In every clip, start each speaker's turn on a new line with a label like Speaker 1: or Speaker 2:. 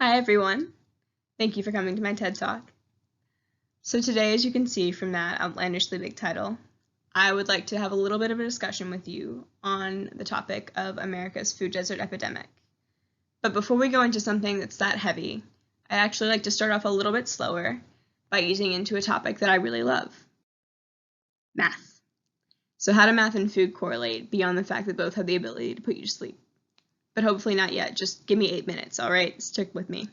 Speaker 1: Hi everyone, thank you for coming to my TED Talk. So today, as you can see from that outlandishly big title, I would like to have a little bit of a discussion with you on the topic of America's food desert epidemic. But before we go into something that's that heavy, I'd actually like to start off a little bit slower by easing into a topic that I really love, math. So how do math and food correlate beyond the fact that both have the ability to put you to sleep? But hopefully not yet, just give me 8 minutes, all right? Stick with me.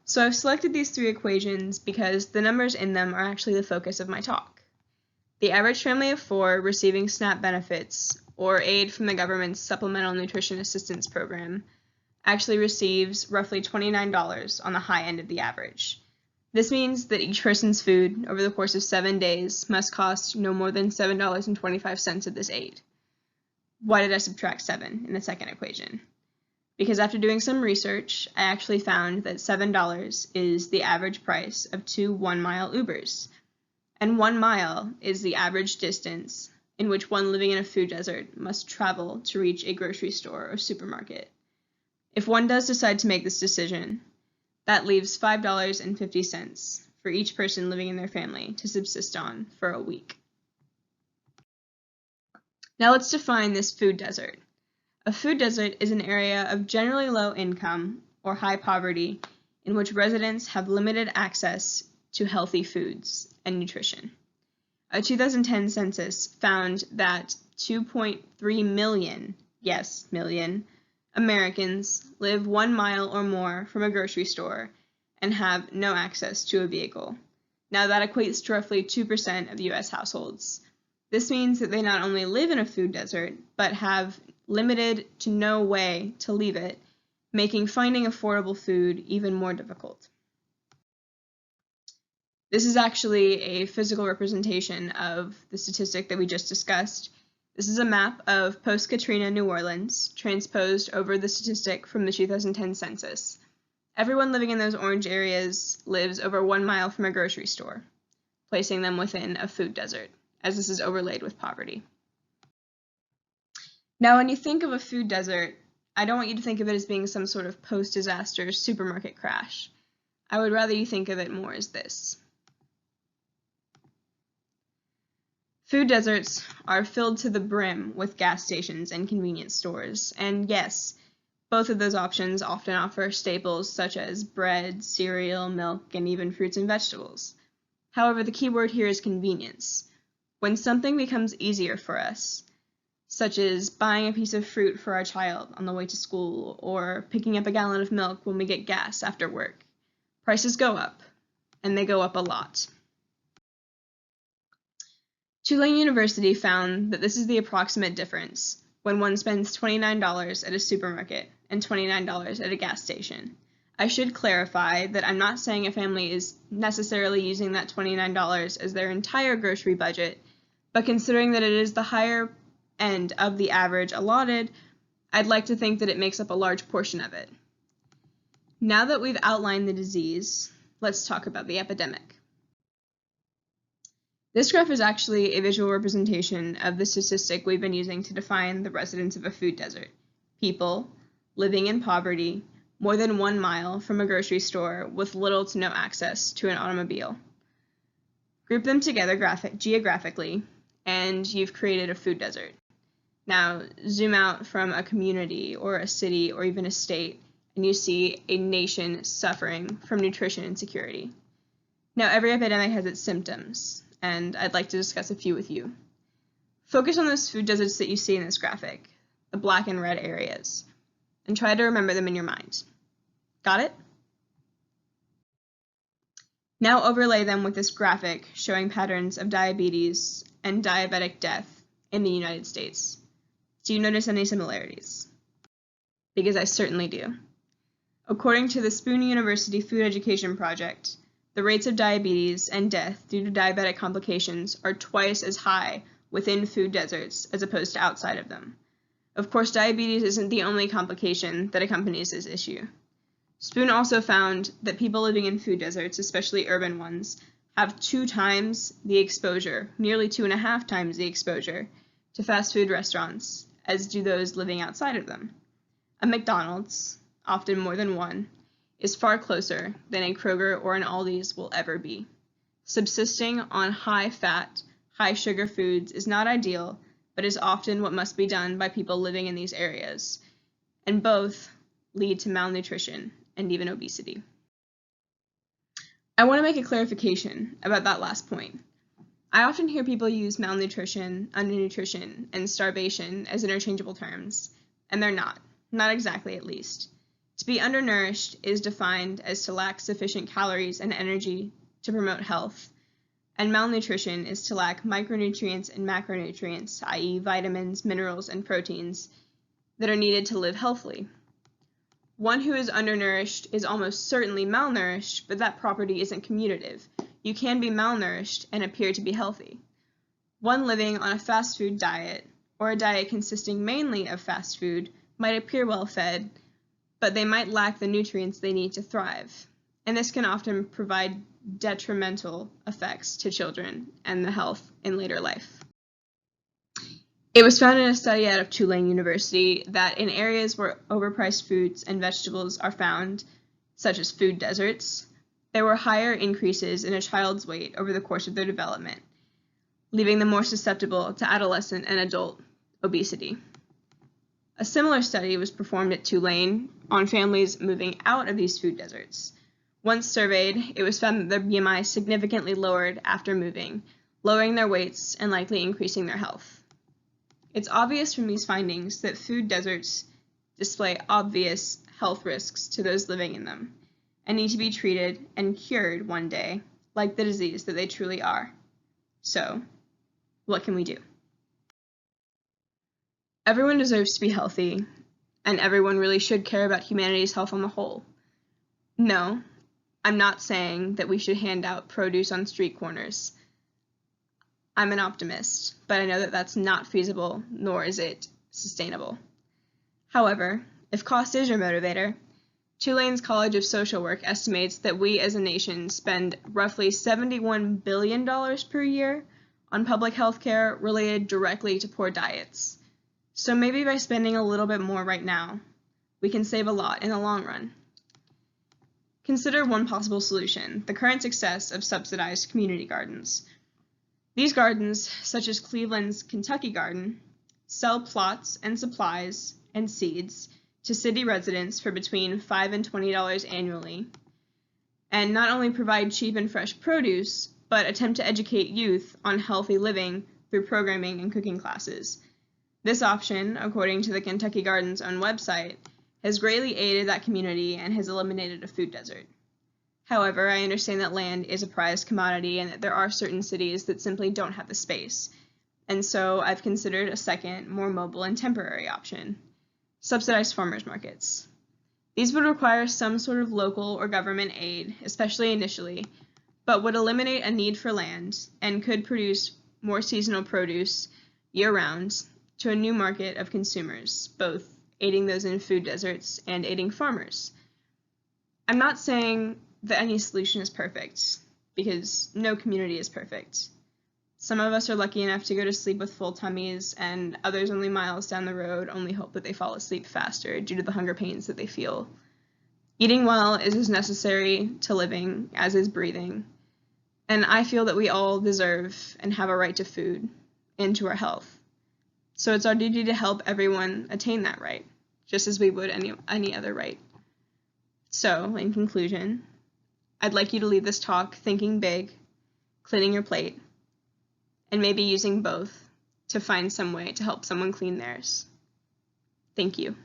Speaker 1: So I've selected these three equations because the numbers in them are actually the focus of my talk. The average family of 4 receiving SNAP benefits, or aid from the government's Supplemental Nutrition Assistance Program, actually receives roughly $29 on the high end of the average. This means that each person's food over the course of 7 days must cost no more than $7.25 of this aid. Why did I subtract 7 in the second equation? Because after doing some research, I actually found that $7 is the average price of 2 one-mile Ubers. And 1 mile is the average distance in which one living in a food desert must travel to reach a grocery store or supermarket. If one does decide to make this decision, that leaves $5.50 for each person living in their family to subsist on for a week. Now let's define this food desert. A food desert is an area of generally low income or high poverty in which residents have limited access to healthy foods and nutrition. A 2010 census found that 2.3 million, yes, million, Americans live 1 mile or more from a grocery store and have no access to a vehicle. Now that equates to roughly 2% of US households. This means that they not only live in a food desert, but have limited to no way to leave it, making finding affordable food even more difficult. This is actually a physical representation of the statistic that we just discussed. This is a map of post-Katrina New Orleans, transposed over the statistic from the 2010 census. Everyone living in those orange areas lives over 1 mile from a grocery store, placing them within a food desert, as this is overlaid with poverty. Now, when you think of a food desert, I don't want you to think of it as being some sort of post-disaster supermarket crash. I would rather you think of it more as this. Food deserts are filled to the brim with gas stations and convenience stores, and yes, both of those options often offer staples such as bread, cereal, milk, and even fruits and vegetables. However, the key word here is convenience. When something becomes easier for us, such as buying a piece of fruit for our child on the way to school or picking up a gallon of milk when we get gas after work, prices go up, and they go up a lot. Tulane University found that this is the approximate difference when one spends $29 at a supermarket and $29 at a gas station. I should clarify that I'm not saying a family is necessarily using that $29 as their entire grocery budget, but considering that it is the higher end of the average allotted, I'd like to think that it makes up a large portion of it. Now that we've outlined the disease, let's talk about the epidemic. This graph is actually a visual representation of the statistic we've been using to define the residents of a food desert: people living in poverty more than 1 mile from a grocery store with little to no access to an automobile. Group them together geographically, and you've created a food desert. Now, zoom out from a community or a city or even a state, and you see a nation suffering from nutrition insecurity. Now, every epidemic has its symptoms, and I'd like to discuss a few with you. Focus on those food deserts that you see in this graphic, the black and red areas, and try to remember them in your mind. Got it? Now overlay them with this graphic showing patterns of diabetes and diabetic death in the United States. Do you notice any similarities? Because I certainly do. According to the Spoon University Food Education Project, the rates of diabetes and death due to diabetic complications are twice as high within food deserts as opposed to outside of them. Of course, diabetes isn't the only complication that accompanies this issue. Spoon also found that people living in food deserts, especially urban ones, have 2 times the exposure, nearly 2.5 times the exposure, to fast food restaurants as do those living outside of them. A McDonald's, often more than one, is far closer than a Kroger or an Aldi's will ever be. Subsisting on high-fat, high-sugar foods is not ideal, but is often what must be done by people living in these areas, and both lead to malnutrition and even obesity. I want to make a clarification about that last point. I often hear people use malnutrition, undernutrition, and starvation as interchangeable terms, and they're not exactly at least. To be undernourished is defined as to lack sufficient calories and energy to promote health, and malnutrition is to lack micronutrients and macronutrients, i.e. vitamins, minerals, and proteins, that are needed to live healthily. One who is undernourished is almost certainly malnourished, but that property isn't commutative. You can be malnourished and appear to be healthy. One living on a fast food diet, or a diet consisting mainly of fast food, might appear well fed, but they might lack the nutrients they need to thrive, and this can often provide detrimental effects to children and the health in later life. It was found in a study out of Tulane University that in areas where overpriced foods and vegetables are found, such as food deserts, there were higher increases in a child's weight over the course of their development, leaving them more susceptible to adolescent and adult obesity. A similar study was performed at Tulane on families moving out of these food deserts. Once surveyed, it was found that their BMI significantly lowered after moving, lowering their weights and likely increasing their health. It's obvious from these findings that food deserts display obvious health risks to those living in them and need to be treated and cured one day like the disease that they truly are. So, what can we do? Everyone deserves to be healthy, and everyone really should care about humanity's health on the whole. No, I'm not saying that we should hand out produce on street corners. I'm an optimist, but I know that that's not feasible, nor is it sustainable. However, if cost is your motivator, Tulane's College of Social Work estimates that we as a nation spend roughly $71 billion per year on public health care related directly to poor diets. So maybe by spending a little bit more right now, we can save a lot in the long run. Consider one possible solution, the current success of subsidized community gardens. These gardens, such as Cleveland's Kentucky Garden, sell plots and supplies and seeds to city residents for between $5 and $20 annually, and not only provide cheap and fresh produce, but attempt to educate youth on healthy living through programming and cooking classes. This option, according to the Kentucky Garden's own website, has greatly aided that community and has eliminated a food desert. However, I understand that land is a prized commodity and that there are certain cities that simply don't have the space, and so I've considered a second, more mobile and temporary option: subsidized farmers markets. These would require some sort of local or government aid, especially initially, but would eliminate a need for land and could produce more seasonal produce year-round to a new market of consumers, both aiding those in food deserts and aiding farmers. I'm not saying that any solution is perfect, because no community is perfect. Some of us are lucky enough to go to sleep with full tummies, and others only miles down the road only hope that they fall asleep faster due to the hunger pains that they feel. Eating well is as necessary to living as is breathing, and I feel that we all deserve and have a right to food and to our health. So it's our duty to help everyone attain that right, just as we would any other right. So, in conclusion, I'd like you to leave this talk thinking big, cleaning your plate, and maybe using both to find some way to help someone clean theirs. Thank you.